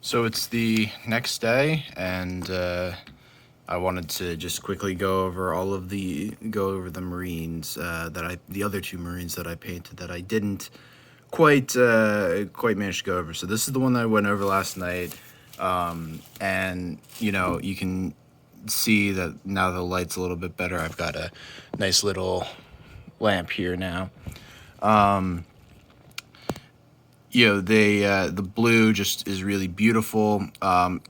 So it's the next day, and I wanted to just quickly go over the Marines the other two Marines that I painted that I didn't quite manage to go over. So this is the one that I went over last night, and you can see that now the light's a little bit better. I've got a nice little lamp here now. The blue just is really beautiful.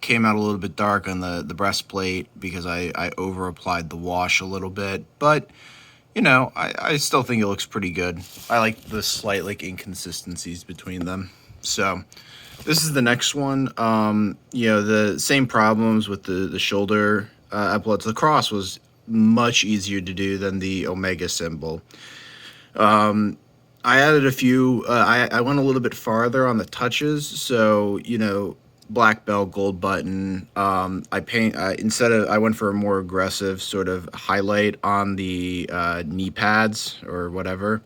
Came out a little bit dark on the breastplate because I over applied the wash a little bit, but I still think it looks pretty good. I like the slight inconsistencies between them. So this is the next one. The same problems with the shoulder epaulets. The cross was much easier to do than the Omega symbol. I added a few. I went a little bit farther on the touches. So black belt, gold button. I went for a more aggressive sort of highlight on the knee pads or whatever.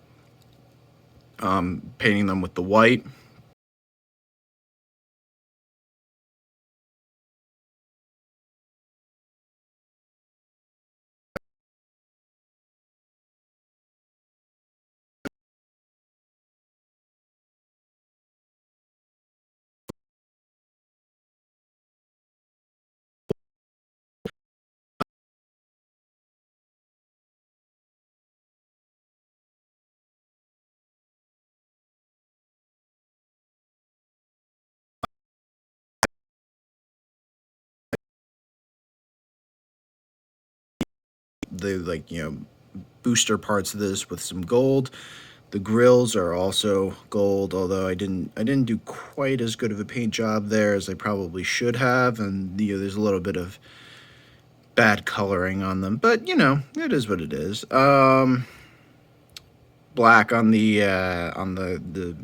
Painting them with the white. The booster parts of this with some gold. The grills are also gold, although I didn't do quite as good of a paint job there as I probably should have, and there's a little bit of bad coloring on them, but it is what it is. Black on the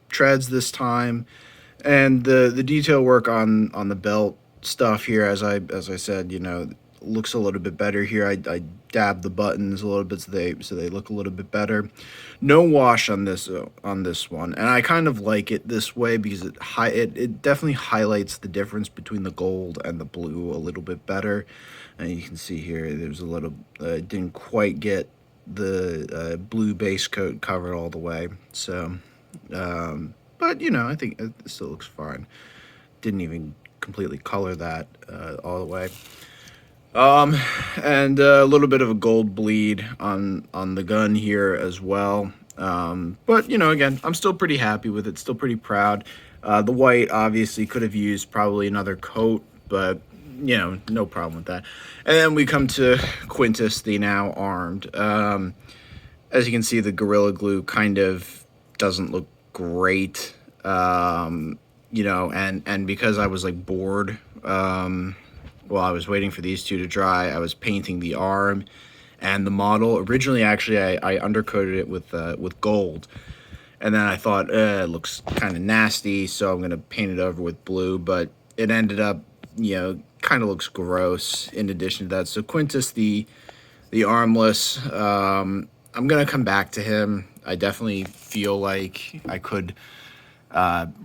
treads this time, and the detail work on the belt stuff here, as I said, looks a little bit better here. I dabbed the buttons a little bit so they look a little bit better. No wash on this one, and I kind of like it this way because it definitely highlights the difference between the gold and the blue a little bit better. And you can see here there's a little didn't quite get the blue base coat covered all the way. So, but I think it still looks fine. Didn't even completely color that all the way. And a little bit of a gold bleed on the gun here as well. But again, I'm still pretty happy with it. Still pretty proud. The white obviously could have used probably another coat, but no problem with that. And then we come to Quintus the Now-Armed. As you can see, the Gorilla Glue kind of doesn't look great. And because I was bored, while I was waiting for these two to dry, I was painting the arm and the model. Originally, actually, I undercoated it with gold, and then I thought it looks kind of nasty, so I'm gonna paint it over with blue. But it ended up, kind of looks gross. In addition to that, so Quintus the armless, I'm gonna come back to him. I definitely feel like I could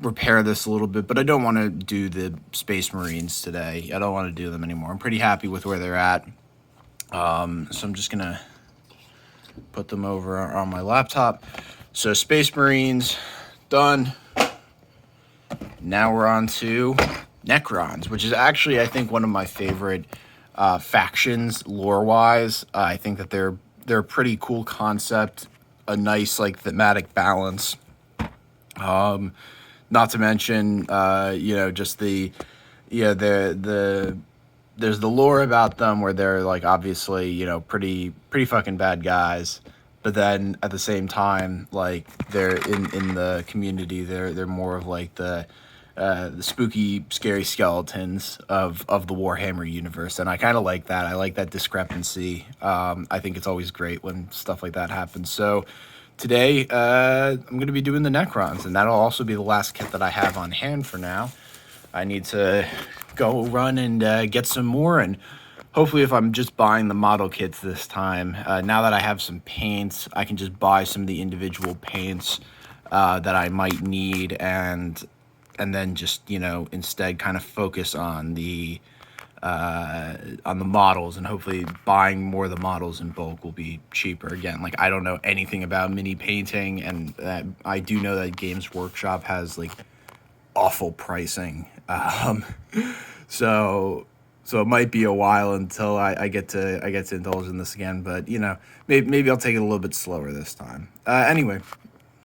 repair this a little bit, but I don't want to do the Space Marines today. I don't want to do them anymore. I'm pretty happy with where they're at. So I'm just gonna put them over on my laptop. So Space Marines done. Now we're on to Necrons, which is actually, I think, one of my favorite factions lore-wise. I think that they're a pretty cool concept, a nice thematic balance. Not to mention, just there's the lore about them where they're obviously, pretty fucking bad guys, but then at the same time, they're in the community, they're more of the spooky, scary skeletons of the Warhammer universe, and I kind of like that. I like that discrepancy. I think it's always great when stuff like that happens. So today, I'm going to be doing the Necrons, and that'll also be the last kit that I have on hand for now. I need to go run and get some more, and hopefully if I'm just buying the model kits this time, now that I have some paints, I can just buy some of the individual paints that I might need, and and then just, you know, instead kind of focus on the models, and hopefully buying more of the models in bulk will be cheaper. Again, like, I don't know anything about mini painting, and I do know that Games Workshop has like awful pricing. So it might be a while until I get to indulge in this again, but you know, maybe I'll take it a little bit slower this time. Anyway,